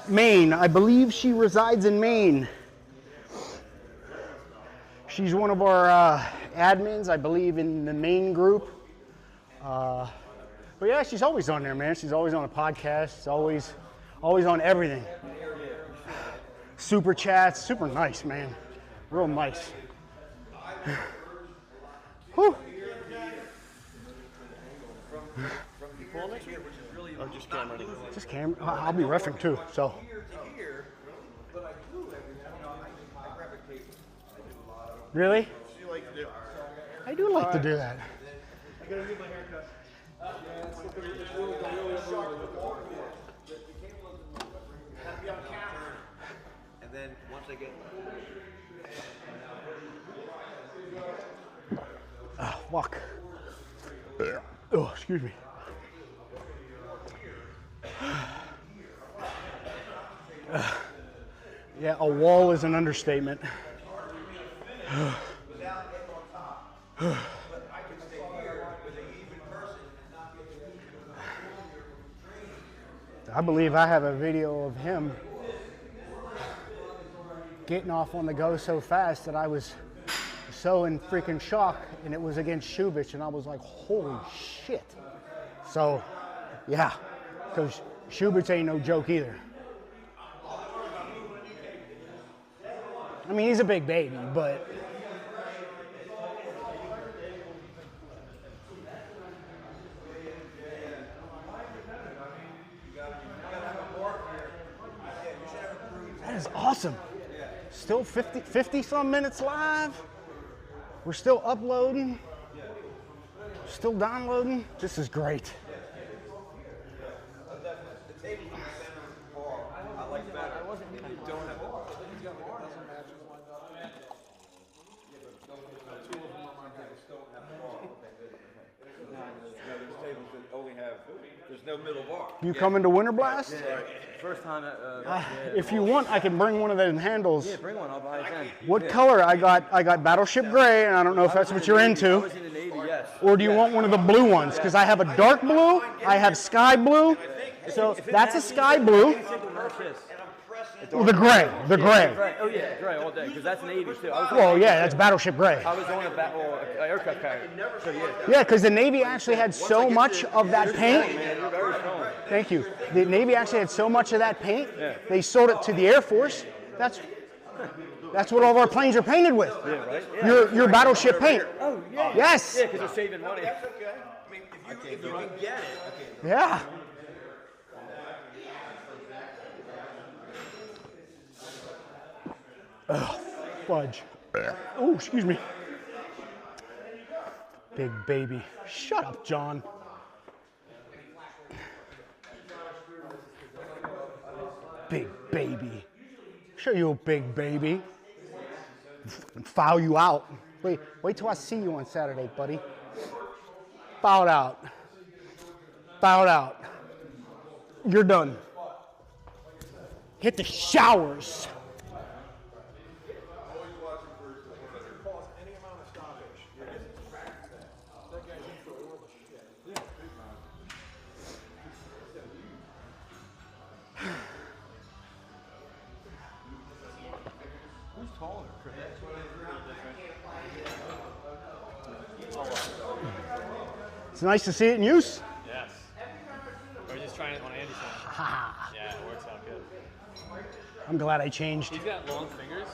Maine. I believe she resides in Maine. She's one of our admins, I believe, in the Maine group. But yeah, she's always on there, man. She's always on a podcast. She's always on everything. Super chats, super nice, man. Real nice. Whew. Or just camera. Just camera. I'll be reffing too, so. Really? I do like to do that. And then once I get Fuck. Oh, excuse me. Yeah, a wall is an understatement. I believe I have a video of him getting off on the go so fast that I was so in freaking shock, and it was against Shubich, and I was like, holy shit. So, yeah, because Shubich ain't no joke either. I mean, he's a big baby, but that is awesome. Still 50 some minutes live. We're still uploading, still downloading. This is great. There's no middle bar. You coming to Winterblast? First time. If you want, I can bring one of those handles. Yeah, bring one. I'll buy it then. What color? I got Battleship Gray, and I don't know if that's what you're I into. was in the Navy, yes. Or do you want one of the blue ones? Because I have a dark blue, I have sky blue. So that's a sky blue. Well, the gray. Gray. Oh yeah, gray all day. Because that's Navy too. Well, yeah, that's Battleship Gray. I was on a aircraft carrier. So yeah. Yeah, because the Navy actually had so much of that paint. Man, you're very strong. Thank you. The Navy actually had so much of that paint, they sold it to the Air Force. That's what all of our planes are painted with. Yeah, right. Yeah. Your Battleship paint. Oh yeah. Yes. Yeah, because they're saving money. That's okay. I mean, if you can get it. Yeah. Ugh, fudge. Oh, excuse me. Big baby. Shut up, John. Big baby. Show you a big baby. Foul you out. Wait till I see you on Saturday, buddy. Foul out. Foul out. You're done. Hit the showers. Cause any amount of stoppage. You're getting that guy's in for a world of shit. Who's taller, Chris? It's nice to see it in use. Yes. We're just trying it on Andy's hand. Yeah, it works out good. I'm glad I changed. He's got long fingers.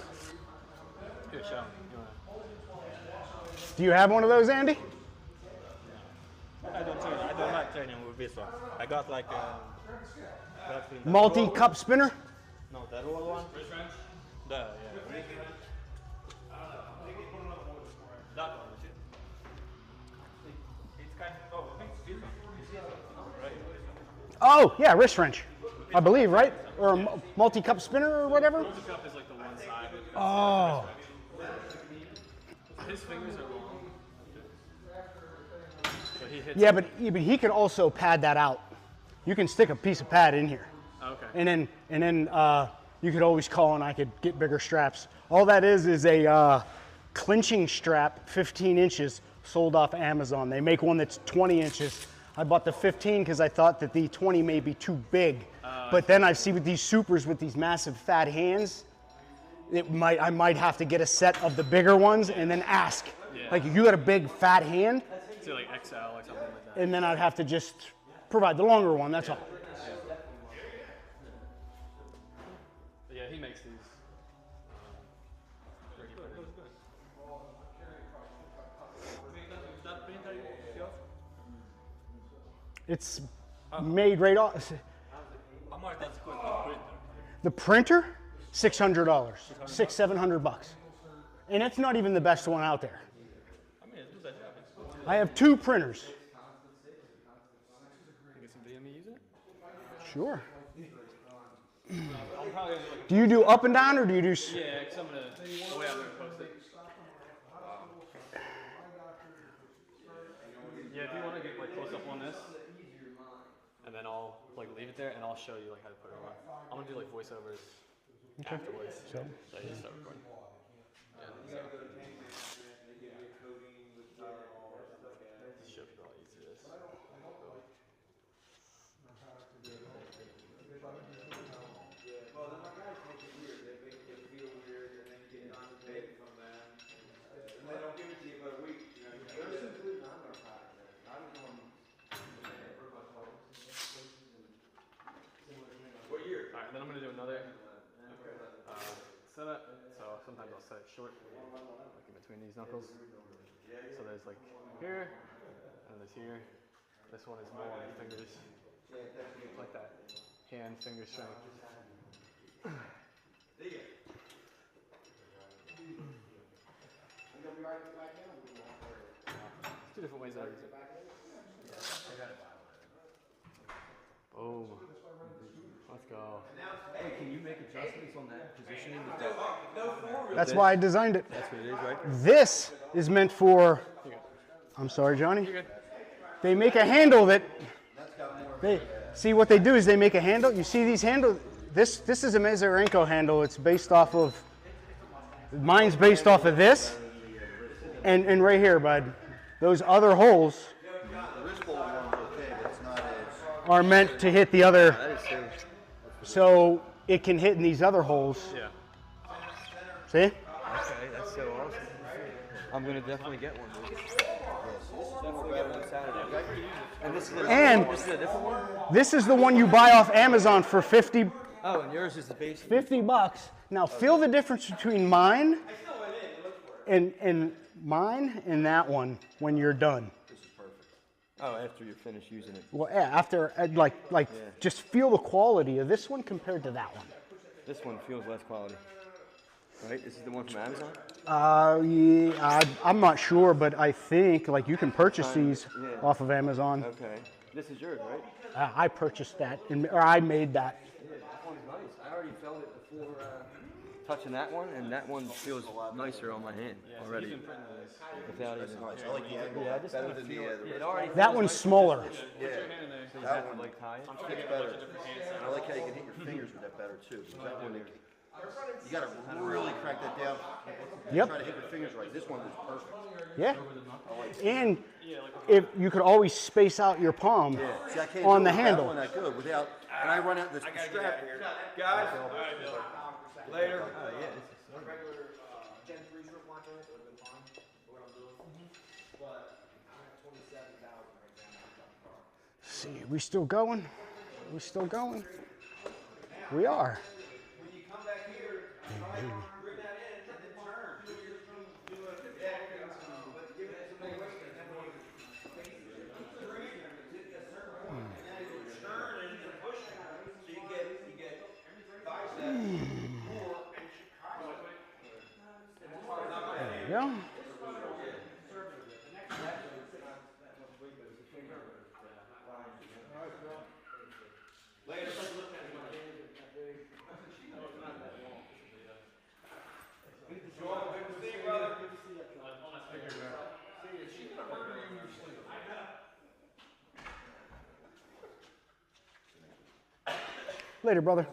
Here, show him. You wanna... Do you have one of those, Andy? I don't like training with this one. I got like Multi-cup spinner? No, that roll one. The yeah. That one. It's kind of this one. Right. Oh, yeah, wrist wrench. I believe, right? Or a multi-cup spinner or whatever? Multi-cup is like the one side. Oh. His fingers are long. So he hits Yeah, but he could also pad that out. You can stick a piece of pad in here. Okay. And then you could always call and I could get bigger straps. All that is a clinching strap, 15 inches, sold off Amazon. They make one that's 20 inches. I bought the 15 because I thought that the 20 may be too big. But then I see with these supers with these massive fat hands, I might have to get a set of the bigger ones and then ask. Yeah. Like, if you got a big fat hand, So like XL or something like that. and then I'd have to just provide the longer one, that's all. Yeah, he makes these. Pretty pretty. It's made right off. How much does it cost the printer? The printer, $600, $700. And it's not even the best one out there. I mean, it does that job. I have 2 printers. Get some video of me use it? Sure. I'm probably gonna do like Do you do up and down or do you do? yeah, because I'm gonna way out there and post it. Yeah, if you want to get like close up on this, and then I'll like leave it there, and I'll show you like how to put it on. I'm gonna do like voiceovers afterwards. So you just start recording. And so, just show people how easy it is. Alright, then I'm going to do another setup. So sometimes I'll set it short, like in between these knuckles. So there's like here, and there's here. This one is more on the fingers, like that. Hand, finger strength. There's 2 different ways that I use it. Boom. Let's go. Hey, can you make adjustments on that positioning with that? That's why I designed it. That's what it is, right? This is meant for. I'm sorry, Johnny. They make a handle that They see what they do is they make a handle. You see these handles? This is a Mazurenko handle. It's based off of, mine's based off of this. And right here, bud, those other holes are meant to hit the other. So it can hit in these other holes. Yeah. See? Okay, that's so awesome. I'm gonna definitely get one. Dude. And this is a different one? This is the one you buy off Amazon for 50. Oh, and yours is the base. $50. Now feel the difference between mine and mine and that one when you're done. Oh, after you're finished using it. Well, yeah, after just feel the quality of this one compared to that one. This one feels less quality. Right? This is the one from Amazon? Yeah, I'm not sure, but I think like you can purchase these off of Amazon. Okay. This is yours, right? I purchased that, or I made that. Yeah, that one's nice. I already felt it before touching that one, and that one feels nicer on my hand already. Without even. Nice. I like the angle. Yeah, I just better kinda than feel the it. other. Yeah, it already That feels one's nicer. smaller. Yeah, So you that have to one like tie it. it's better. And I like how you can hit your fingers with that better too. Because that one, you got to really crack that down. Yep. Try to hit your fingers right. This one was perfect. Yeah. And if you could always space out your palm See, I can't on do the it with handle. that one that good without. And I run out the strap. Guys, later. See, we still going? We still going? We are. When you come back here, bring that in and then turn. Do a but give it some weight and then turn and push it. So you get bicep, core, and There you go. Later, brother.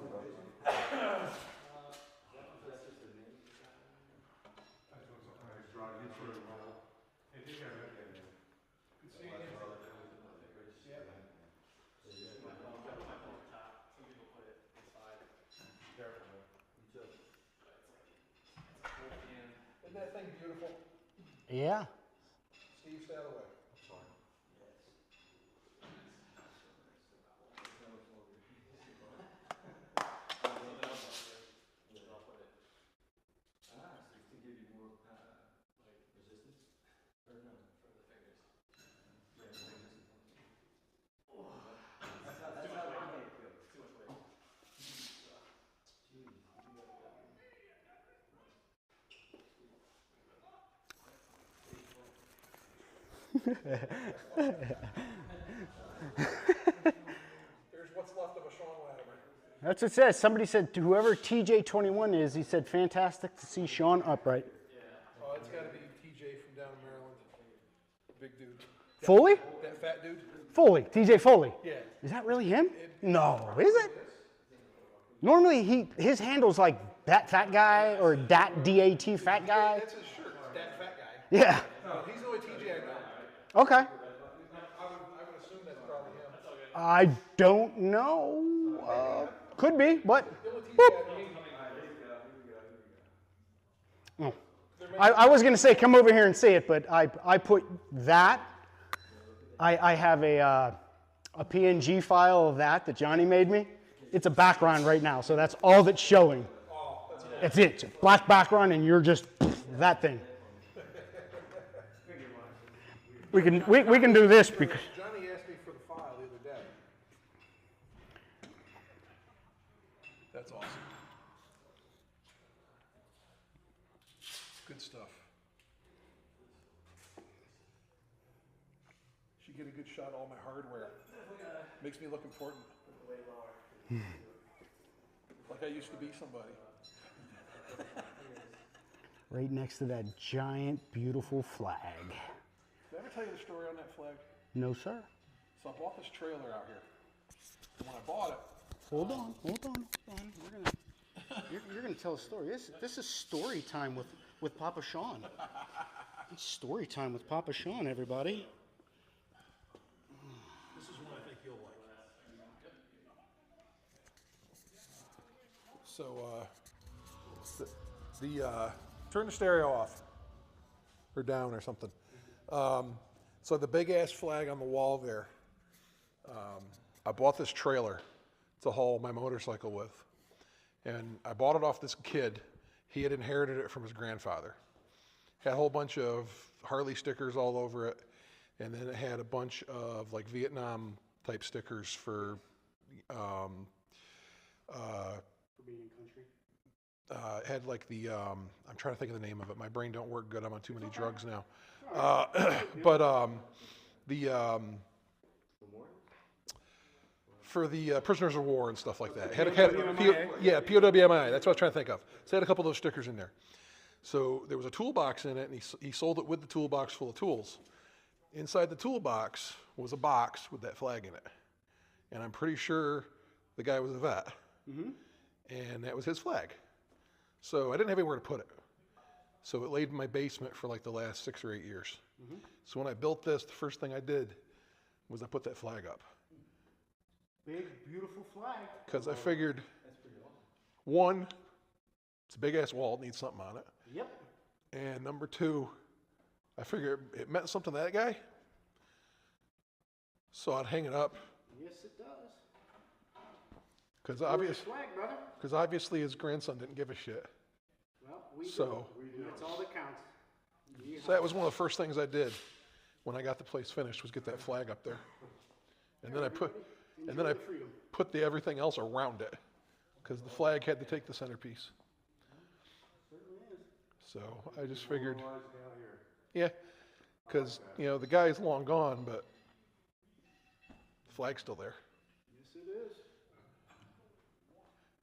Isn't that thing beautiful? Yeah. Steve, stay out of the way. Here's what's left of a Sean Lattimer. That's what it says. Somebody said, whoever TJ21 is, he said, fantastic to see Sean upright. Oh, it's got to be TJ from down in Maryland. Big dude. Foley? That fat dude? Foley. TJ Foley. Yeah. Is that really him? No, is it? Normally, his handle's like that fat guy or that DAT fat guy. That's his shirt. That fat guy. Yeah. He's the only TJ I know. Okay. I would assume that's probably him. I don't know. Could be, but. The only TJ Boop. I know. Oh. I was going to say, come over here and say it, but I put that. I have a PNG file of that Johnny made me. It's a background right now, so that's all that's showing. That's it. It's a black background, and you're just that thing. We can do this because. Johnny asked me for the file the other day. That's awesome. Good stuff. Should get a good shot of all my hardware. Makes me look important. Like I used to be somebody. Right next to that giant, beautiful flag. Did I ever tell you the story on that flag? No, sir. So I bought this trailer out here. when I bought it, Hold on. We're gonna, you're gonna tell a story. This is story time with Papa Sean. It's story time with Papa Sean, everybody. This is one I think you'll like. So, turn the stereo off or down or something. So the big ass flag on the wall there. I bought this trailer to haul my motorcycle with, and I bought it off this kid. He had inherited it from his grandfather. Had a whole bunch of Harley stickers all over it, and then it had a bunch of like Vietnam type stickers for being in country. it had like the I'm trying to think of the name of it. My brain don't work good. I'm on too many drugs now. For the prisoners of war and stuff like that. POWMI. That's what I was trying to think of. So it had a couple of those stickers in there. So there was a toolbox in it, and he sold it with the toolbox full of tools. Inside the toolbox was a box with that flag in it. And I'm pretty sure the guy was a vet. Mm-hmm. And that was his flag. So I didn't have anywhere to put it. So it laid in my basement for like the last 6 or 8 years. Mm-hmm. So when I built this, the first thing I did was I put that flag up. Big, beautiful flag. Because I figured, one, it's a big-ass wall, it needs something on it. Yep. And number two, I figured it meant something to that guy. So I'd hang it up. Yes, it does. Because flag, brother. obviously his grandson didn't give a shit. Well, we So, do. That's all that counts. so that was one of the first things I did when I got the place finished, was get that flag up there. And then I put the everything else around it, because the flag had to take the centerpiece. So I just figured, yeah, because the guy's long gone, but the flag's still there. Yes, it is.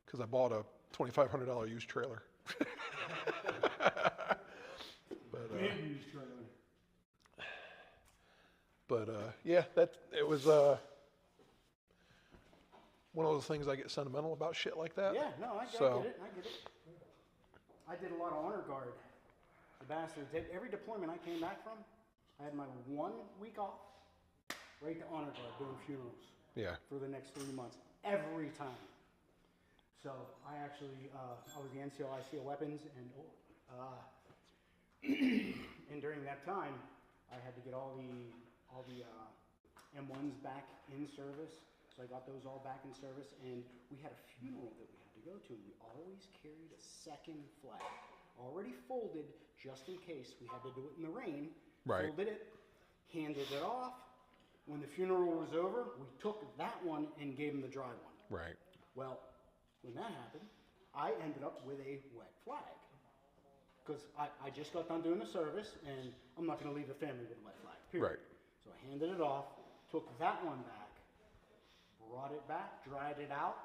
Because I bought a $2,500 used trailer. But yeah, it was one of those things I get sentimental about shit like that. Yeah, no, I get it. I did a lot of honor guard. The bastards. Every deployment I came back from, I had my 1 week off, right to honor guard doing funerals. Yeah. For the next 3 months, every time. So I actually, I was the NCO ICO weapons, and and during that time, I had to get all the M1s back in service. So I got those all back in service, and we had a funeral that we had to go to. We always carried a second flag, already folded, just in case we had to do it in the rain. Right. Folded it, handed it off. When the funeral was over, we took that one and gave him the dry one. Right. Well, when that happened, I ended up with a wet flag. Because I just got done doing the service, and I'm not going to leave the family with a wet flag, period. Right. So I handed it off, took that one back, brought it back, dried it out,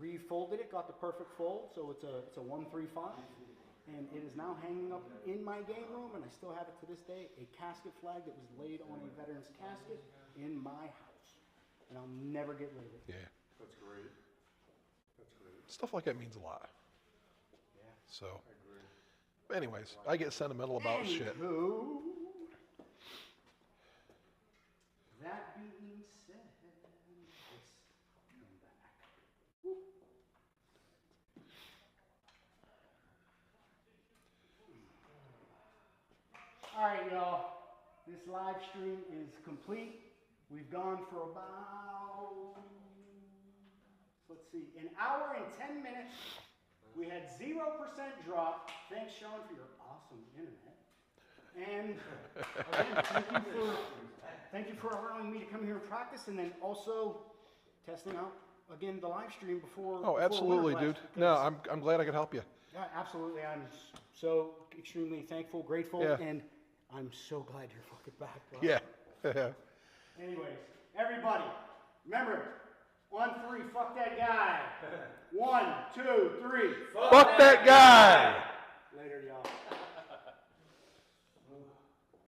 refolded it, got the perfect fold, so it's a 135, and it is now hanging up in my game room, and I still have it to this day, a casket flag that was laid on a veteran's casket in my house, and I'll never get rid of it. Yeah. That's great. That's great. Stuff like that means a lot. Yeah. So. Anyways, I get sentimental about shit. That being said, let's come back. Whoop. All right, y'all. This live stream is complete. We've gone for about, let's see, an hour and 10 minutes. We had 0% drop. Thanks, Sean, for your awesome internet. And again, thank you for allowing me to come here and practice, and then also testing out again the live stream before. Oh, absolutely, Winterblast, dude. No, I'm glad I could help you. Yeah, absolutely. I'm so extremely thankful, grateful, Yeah. and I'm so glad you're fucking back, bro. Yeah. Anyways, everybody, remember, 1, 3, fuck that guy. 1, 2, 3, Fuck that guy! Later, y'all.